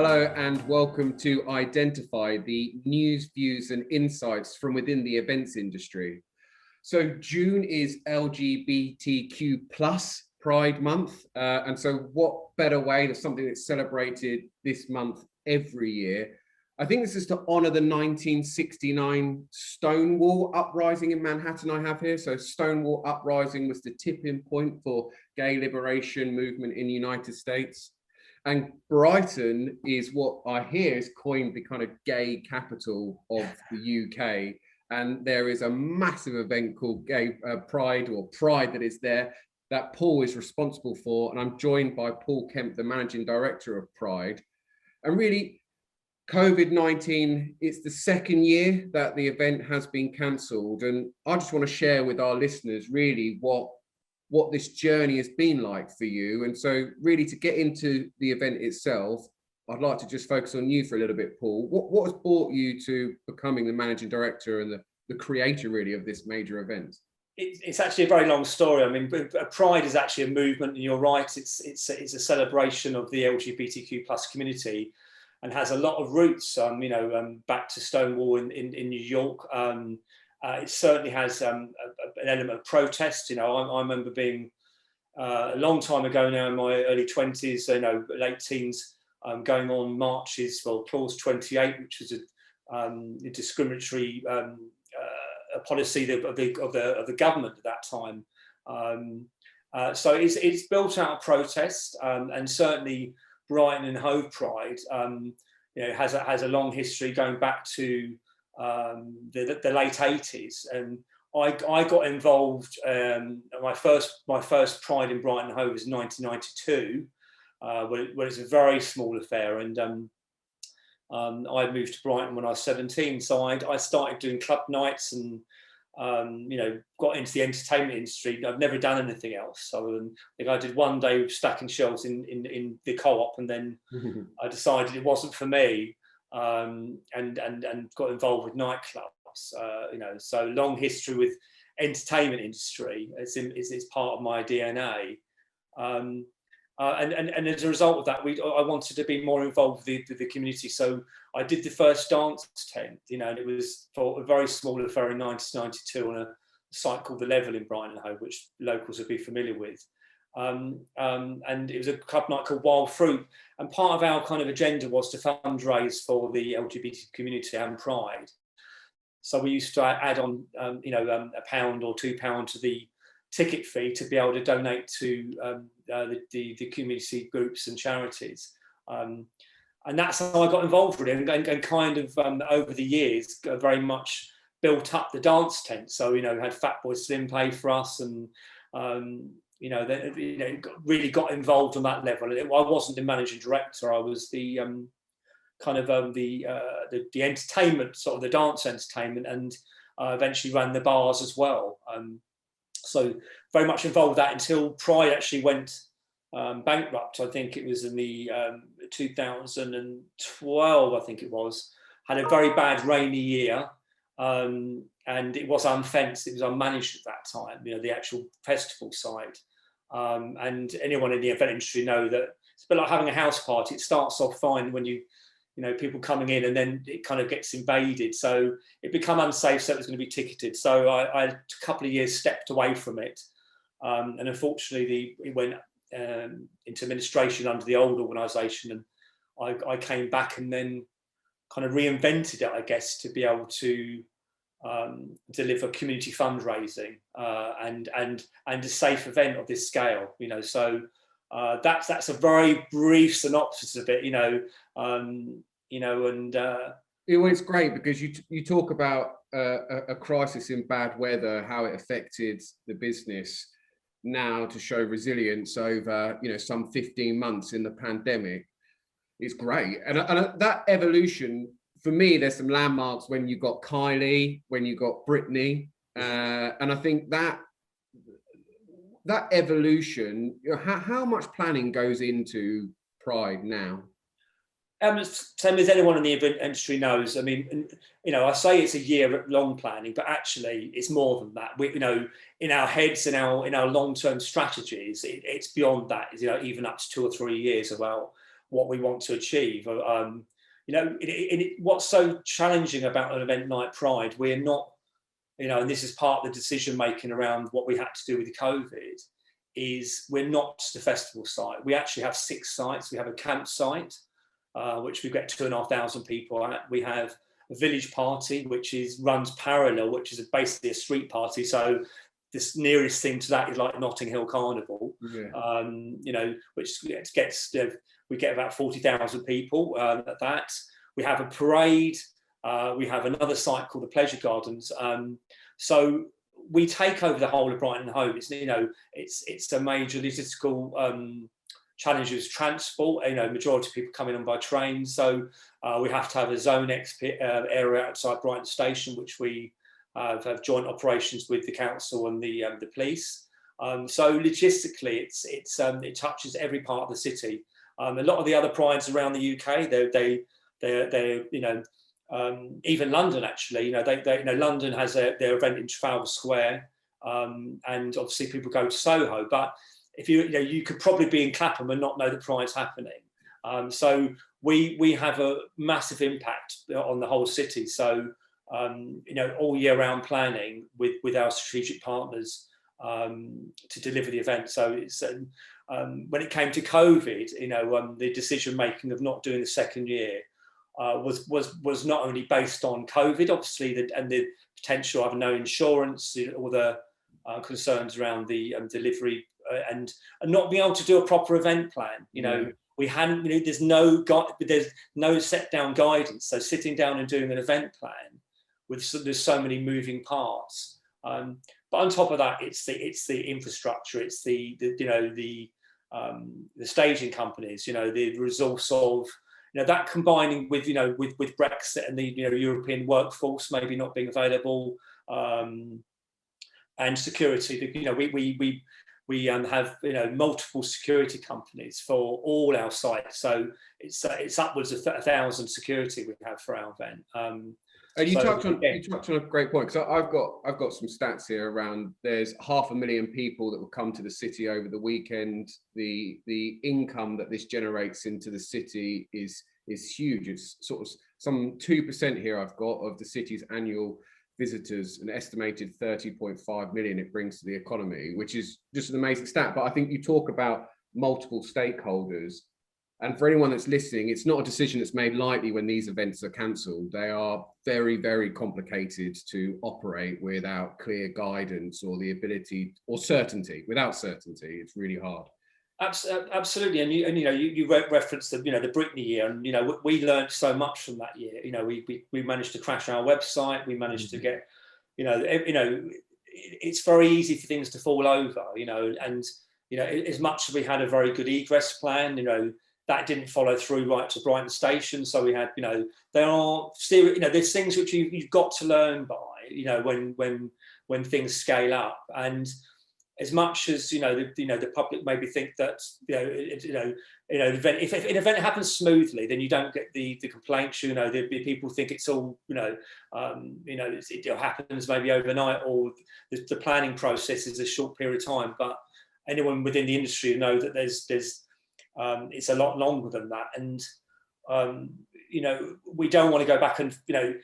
Hello and welcome to Identify, the news, views and insights from within the events industry. So June is LGBTQ plus Pride Month. And so what better way to something that's celebrated this month every year. I think this is to honor the 1969 Stonewall uprising in Manhattan I have here. So Stonewall uprising was the tipping point for gay liberation movement in the United States. And Brighton is what I hear is coined the kind of gay capital of the UK. And there is a massive event called Gay Pride or Pride that is there that Paul is responsible for. And I'm joined by Paul Kemp, the Managing Director of Pride. And really, COVID-19, it's the second year that the event has been cancelled. And I just want to share with our listeners really what this journey has been like for you. And so really to get into the event itself, I'd like to just focus on you for a little bit, Paul. What has brought you to becoming the managing director and the creator really of this major event? It's actually a very long story. I mean, Pride is actually a movement, and you're right, it's a celebration of the LGBTQ plus community and has a lot of roots, back to Stonewall in New York. It certainly has an element of protest. I remember being a long time ago now in my early 20s, late teens, going on marches for Clause 28, which was a discriminatory policy of the government at that time. So it's built out of protest, and certainly Brighton and Hove Pride, has a long history going back to the late 80s, and I got involved. My first Pride in Brighton and Hove was 1992, where it was a very small affair, and I moved to Brighton when I was 17. So I started doing club nights and got into the entertainment industry. I've never done anything else. So I think I did one day stacking shelves in the co-op, and then I decided it wasn't for me. And got involved with nightclubs, so long history with entertainment industry. It's part of my DNA, and as a result of that, I wanted to be more involved with the community. So I did the first dance tent, and it was for a very small affair in 1992 on a site called The Level in Brighton and Hove, which locals would be familiar with. And it was a club night called Wild Fruit, and part of our kind of agenda was to fundraise for the LGBT community and Pride. So we used to add on, £1 or £2 to the ticket fee to be able to donate to the community groups and charities. And that's how I got involved with it, and kind of over the years very much built up the dance tent. So had Fatboy Slim play for us, and really got involved on that level. I wasn't the managing director. I was the the entertainment, sort of the dance entertainment, and eventually ran the bars as well. So very much involved with that until Pride actually went bankrupt. I think it was in the 2012. I think it was. Had a very bad rainy year. And it was unfenced, it was unmanaged at that time, the actual festival site. And anyone in the event industry know that it's a bit like having a house party. It starts off fine when people coming in, and then it kind of gets invaded. So it became unsafe, so it was going to be ticketed. So I a couple of years stepped away from it. And unfortunately, it went into administration under the old organisation. And I came back and then kind of reinvented it, I guess, to be able to deliver community fundraising and a safe event of this scale. So that's a very brief synopsis of it. It's great because you talk about a crisis in bad weather, how it affected the business now to show resilience over some 15 months in the pandemic. It's great, and that evolution for me, there's some landmarks when you got Kylie, when you got Britney, and I think that evolution. How much planning goes into Pride now? Same as anyone in the event industry knows. I mean, I say it's a year-long planning, but actually it's more than that. We, in our heads, in our long-term strategies, it's beyond that. Even up to 2 or 3 years. what we want to achieve. You know, what's so challenging about an event like Pride, we're not, you know, and this is part of the decision making around what we had to do with COVID, is we're not just a festival site. We actually have 6 sites. We have a campsite, which we get 2,500 people at. We have a village party, which runs parallel, which is basically a street party. So this nearest thing to that is like Notting Hill Carnival, you know, which gets, we get about 40,000 people at that. We have a parade. We have another site called the Pleasure Gardens. So we take over the whole of Brighton and Hove. It's, you know, it's a major logistical challenge with transport. You know, majority of people coming on by train. So we have to have a Zone X area outside Brighton Station, which we have joint operations with the council and the police. So logistically, it touches every part of the city. A lot of the other prides around the UK, they're you know, even London actually, you know, you know, London has their event in Trafalgar Square, and obviously people go to Soho. But if you know, you could probably be in Clapham and not know that Pride's happening. So we have a massive impact on the whole city. So you know, all year round planning with our strategic partners to deliver the event. So it's when it came to COVID, you know, the decision making of not doing the second year was not only based on COVID, obviously, and the potential of no insurance, all the concerns around the delivery, and not being able to do a proper event plan. You know, we hadn't. You know, there's no set down guidance. So sitting down and doing an event plan there's so many moving parts. But on top of that, it's the infrastructure. It's the you know, the staging companies. You know, the resource of, you know, that combining with, you know, with Brexit and the, you know, European workforce maybe not being available, and security. You know, we have, you know, multiple security companies for all our sites. So it's upwards of 1,000 security we have for our event. And you touched on a great point, because I've got some stats here around. There's 500,000 people that will come to the city over the weekend. The income that this generates into the city is huge. It's sort of some 2% here I've got of the city's annual visitors, an estimated 30.5 million it brings to the economy, which is just an amazing stat. But I think you talk about multiple stakeholders. And for anyone that's listening, it's not a decision that's made lightly when these events are cancelled. They are very, very complicated to operate without clear guidance or the ability or certainty. Without certainty, it's really hard. Absolutely, and you know, you referenced the, you know, the Brittany year, and you know, we learned so much from that year. You know, we managed to crash our website. We managed to get, you know, it's very easy for things to fall over. You know, and you know, as much as we had a very good egress plan, you know, that didn't follow through right to Brighton Station. So we had, you know, you know, there's things which you've got to learn by, you know, when things scale up. And as much as, you know, the public maybe think that, if an event happens smoothly, then you don't get the complaints. You know, people think it's all, it happens maybe overnight, or the planning process is a short period of time. But anyone within the industry know that there's it's a lot longer than that. And you know, we don't want to go back and, you know,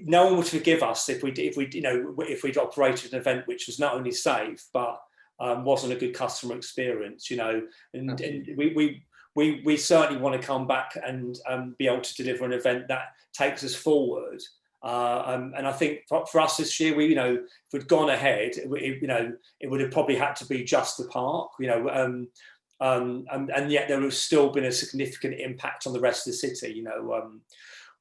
no one would forgive us if we'd operated an event which was not only safe but wasn't a good customer experience, you know. And we certainly want to come back and be able to deliver an event that takes us forward. And I think for us this year, if we'd gone ahead, it would have probably had to be just the park, you know. And yet there has still been a significant impact on the rest of the city. You know,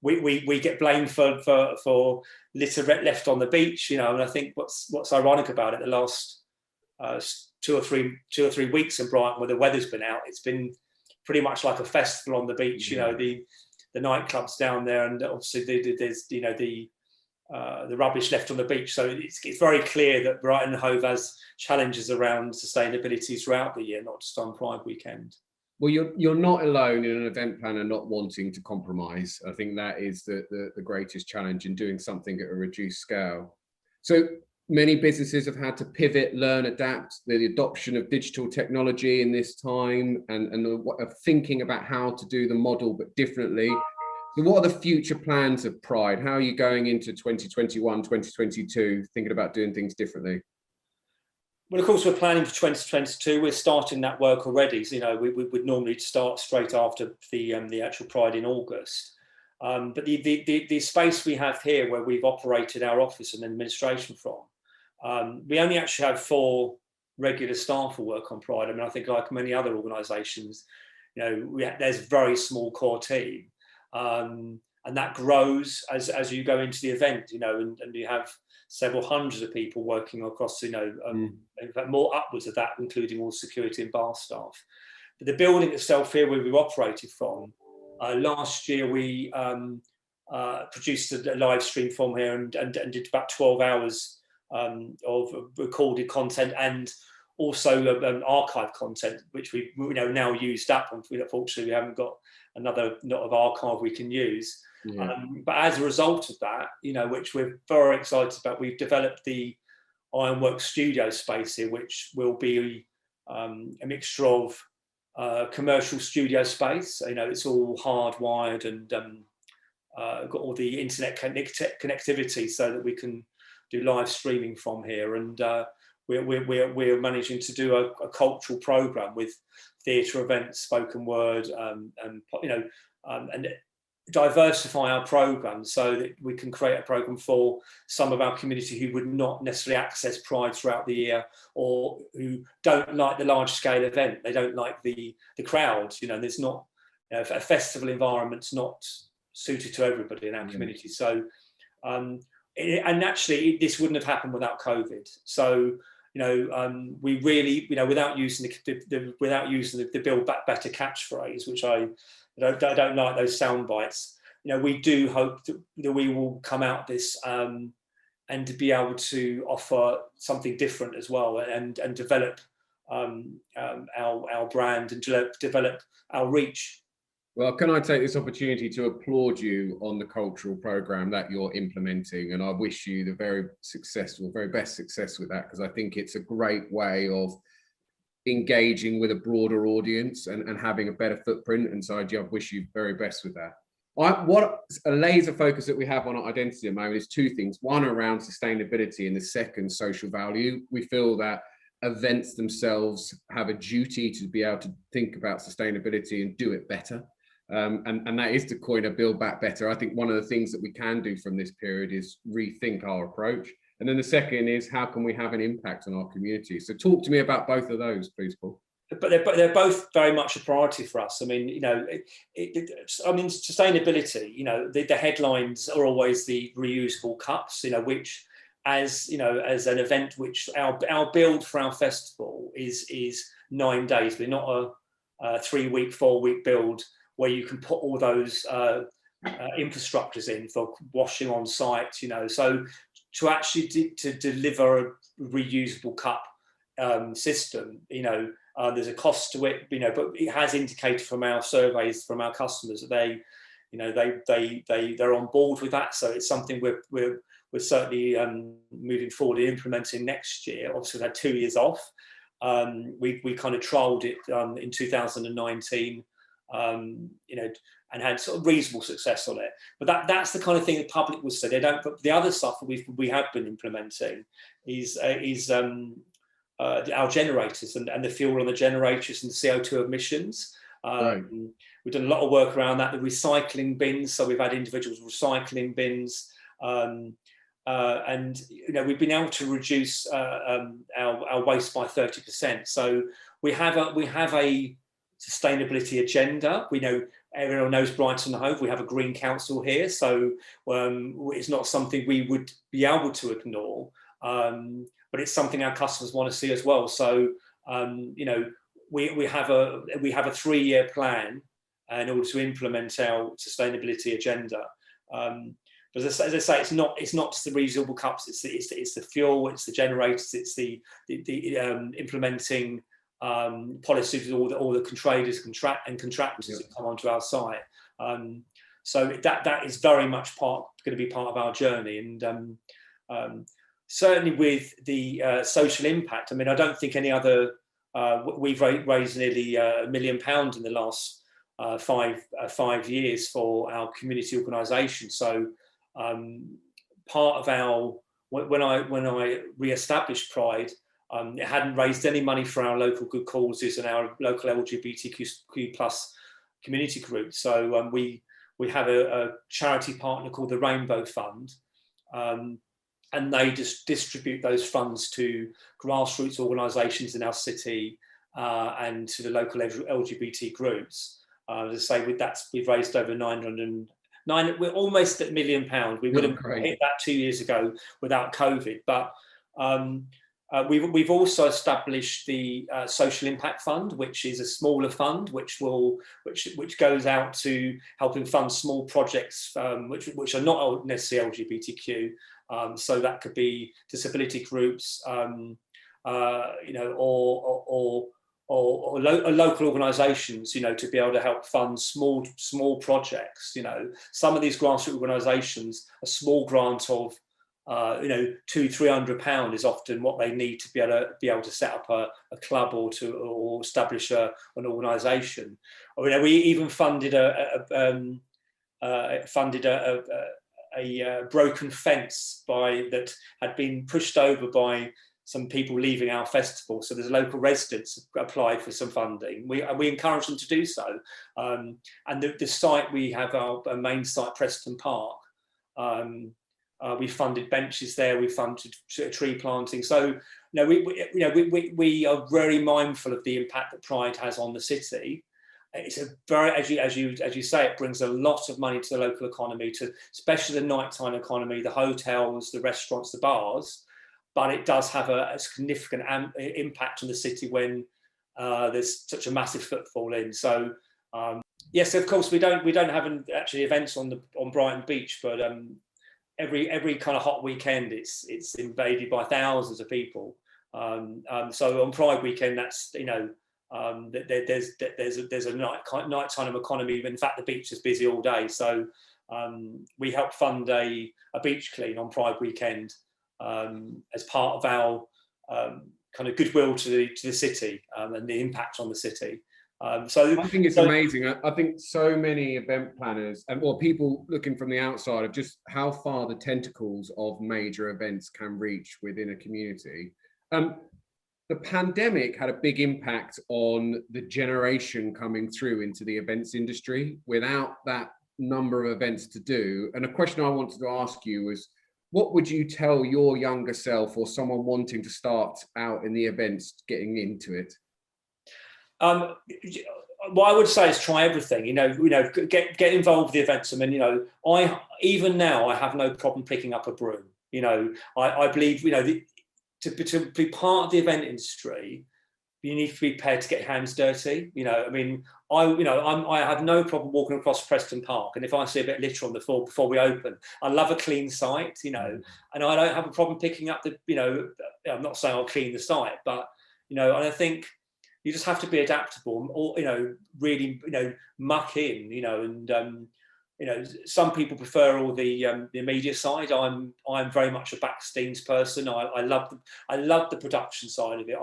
we get blamed for litter left on the beach. You know, and I think what's ironic about it, the last 2 or 3 weeks in Brighton, where the weather's been out, it's been pretty much like a festival on the beach. You know, the nightclubs down there, and obviously there's the rubbish left on the beach. So it's very clear that Brighton and Hove has challenges around sustainability throughout the year, not just on Pride weekend. Well, you're not alone in an event planner not wanting to compromise. I think that is the greatest challenge in doing something at a reduced scale. So many businesses have had to pivot, learn, adapt, the adoption of digital technology in this time, and thinking about how to do the model but differently. So what are the future plans of Pride? How are you going into 2021, 2022, thinking about doing things differently? Well, of course, we're planning for 2022. We're starting that work already. So, you know, we would normally start straight after the actual Pride in August. But the space we have here, where we've operated our office and administration from, we only actually have 4 regular staff who work on Pride. I mean, I think like many other organisations, you know, there's a very small core team. And that grows as you go into the event, you know, and you have several hundreds of people working across, you know, in fact, more upwards of that, including all security and bar staff. But the building itself here, where we operated from, last year we produced a live stream from here and did about 12 hours of recorded content and also archive content, which we now used up. Unfortunately, we haven't got another lot of archive we can use. Yeah. But as a result of that, you know, which we're very excited about, we've developed the Ironworks studio space here, which will be a mixture of commercial studio space. You know, it's all hardwired and got all the internet connectivity so that we can do live streaming from here. And we're managing to do a cultural program with theatre events, spoken word, and you know, and diversify our program so that we can create a program for some of our community who would not necessarily access Pride throughout the year, or who don't like the large scale event. They don't like the crowds. You know, there's not, you know, a festival environment's not suited to everybody in our community. So, and actually, this wouldn't have happened without COVID. So, you know, we really, you know, without using the Build Back Better catchphrase, which I don't like those sound bites. You know, we do hope that we will come out this and to be able to offer something different as well, and develop our brand and develop our reach. Well, can I take this opportunity to applaud you on the cultural program that you're implementing, and I wish you the very best success with that, because I think it's a great way of engaging with a broader audience and having a better footprint. And so I wish you very best with that. What a laser focus that we have on our identity at the moment is 2 things. One, around sustainability, and the second, social value. We feel that events themselves have a duty to be able to think about sustainability and do it better. And that is to coin a Build Back Better. I think one of the things that we can do from this period is rethink our approach. And then the second is, how can we have an impact on our community? So talk to me about both of those, please, Paul. But they're both very much a priority for us. I mean, you know, sustainability, you know, the headlines are always the reusable cups, you know, which, as you know, as an event, which our build for our festival is 9 days. We're not a 3-week, 4-week build where you can put all those infrastructures in for washing on site, you know. So to actually to deliver a reusable cup system, you know, there's a cost to it, you know, but it has indicated from our surveys from our customers that they, you know, they're on board with that. So it's something we're certainly moving forward and implementing next year. Obviously, we've had 2 years off. We kind of trialled it in 2019, you know, and had sort of reasonable success on it. But that's the kind of thing the public will say. They don't. But the other stuff that we have been implementing is our generators and the fuel on the generators and the CO2 emissions. Right. We've done a lot of work around that. The recycling bins. So we've had individuals recycling bins. And you know, we've been able to reduce our waste by 30%. So we have a sustainability agenda. We know, everyone knows Brighton and Hove. We have a Green Council here, so it's not something we would be able to ignore. But it's something our customers want to see as well. So you know, we have a 3-year plan in order to implement our sustainability agenda. But as I say, it's not just the reusable cups. It's the fuel. It's the generators. It's the implementing policies with all the traders and contractors that come onto our site. So that is very much going to be part of our journey. And certainly with the social impact, I mean, I don't think any other, we've raised nearly £1 million in the last 5 years for our community organisation. So part of our, when I re-established Pride, it hadn't raised any money for our local good causes and our local LGBTQ plus community group. So we have a charity partner called the Rainbow Fund, and they just distribute those funds to grassroots organisations in our city and to the local LGBT groups. As I say, with that, we've raised over 909. We're almost at £1 million. We would have hit that 2 years ago without COVID, but we've also established the Social Impact Fund, which is a smaller fund, which goes out to helping fund small projects which are not necessarily LGBTQ. So that could be disability groups, or local organisations, to be able to help fund small projects. Some of these grassroots organisations, a small grant of £200-300 is often what they need to be able to set up a club or establish an organisation. We even funded a broken fence that had been pushed over by some people leaving our festival. So there's local residents applied for some funding. We encourage them to do so. And the site, we have our main site, Preston Park. We funded benches there. We funded tree planting. So we are very mindful of the impact that Pride has on the city. It's a very, as you say, it brings a lot of money to the local economy, especially the nighttime economy, the hotels, the restaurants, the bars. But it does have a significant impact on the city when there's such a massive footfall in. So yes, of course, we don't have actually events on Brighton Beach, but every kind of hot weekend, it's invaded by thousands of people. So on Pride weekend, that's there's a nighttime economy. In fact, the beach is busy all day. So we help fund a beach clean on Pride weekend as part of our kind of goodwill to the city and the impact on the city. So I think it's amazing. I think so many event planners and people looking from the outside of just how far the tentacles of major events can reach within a community. The pandemic had a big impact on the generation coming through into the events industry without that number of events to do. And a question I wanted to ask you was, what would you tell your younger self or someone wanting to start out in the events, getting into it? What I would say is try everything. Get involved with the events. I mean, even now I have no problem picking up a broom. I believe to be part of the event industry, you need to be prepared to get your hands dirty. I mean, I have no problem walking across Preston Park, and if I see a bit of litter on the floor before we open, I love a clean site. And I don't have a problem picking up I'm not saying I'll clean the site, but and I think you just have to be adaptable, or really muck in, and some people prefer all the media side. I'm very much a backstage person. I love the production side of it.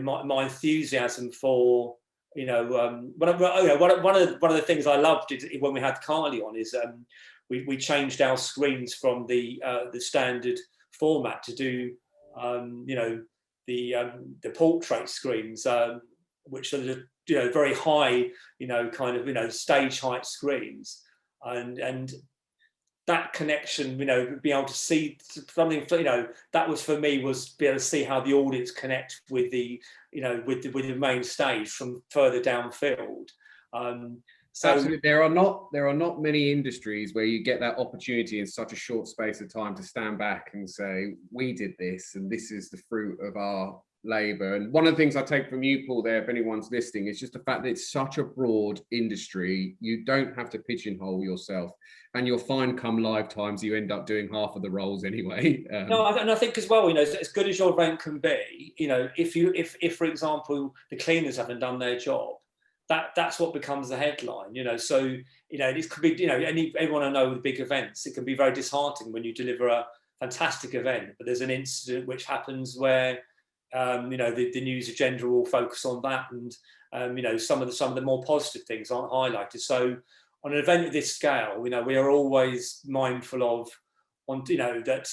My enthusiasm for one of the things I loved is when we had Carly on is we changed our screens from the standard format to do the portrait screens, which are the very high stage height screens, and that connection, be able to see something, that was for me, was be able to see how the audience connect with the with the main stage from further downfield. So absolutely, there are not many industries where you get that opportunity in such a short space of time to stand back and say, we did this and this is the fruit of our labour. And one of the things I take from you, Paul, there, if anyone's listening, is just the fact that it's such a broad industry. You don't have to pigeonhole yourself, and you'll find come live times you end up doing half of the roles anyway. No, and I think as well, as good as your event can be, if for example the cleaners haven't done their job, that's what becomes the headline. So this could be, everyone I know with big events, it can be very disheartening when you deliver a fantastic event, but there's an incident which happens where the news agenda will focus on that, and some of the more positive things aren't highlighted. So on an event of this scale, we are always mindful of that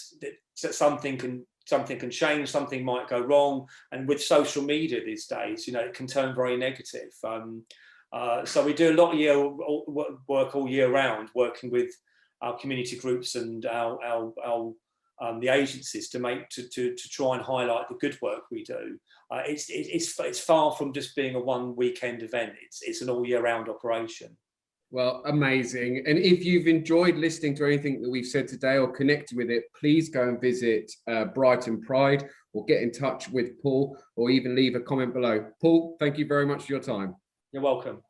something can change, something might go wrong, and with social media these days, it can turn very negative. So we do a lot of work all year round, working with our community groups and the agencies to try and highlight the good work we do. It's far from just being a one weekend event. It's an all year round operation. Well, amazing. And if you've enjoyed listening to anything that we've said today or connected with it, please go and visit Brighton Pride, or get in touch with Paul, or even leave a comment below. Paul, thank you very much for your time. You're welcome.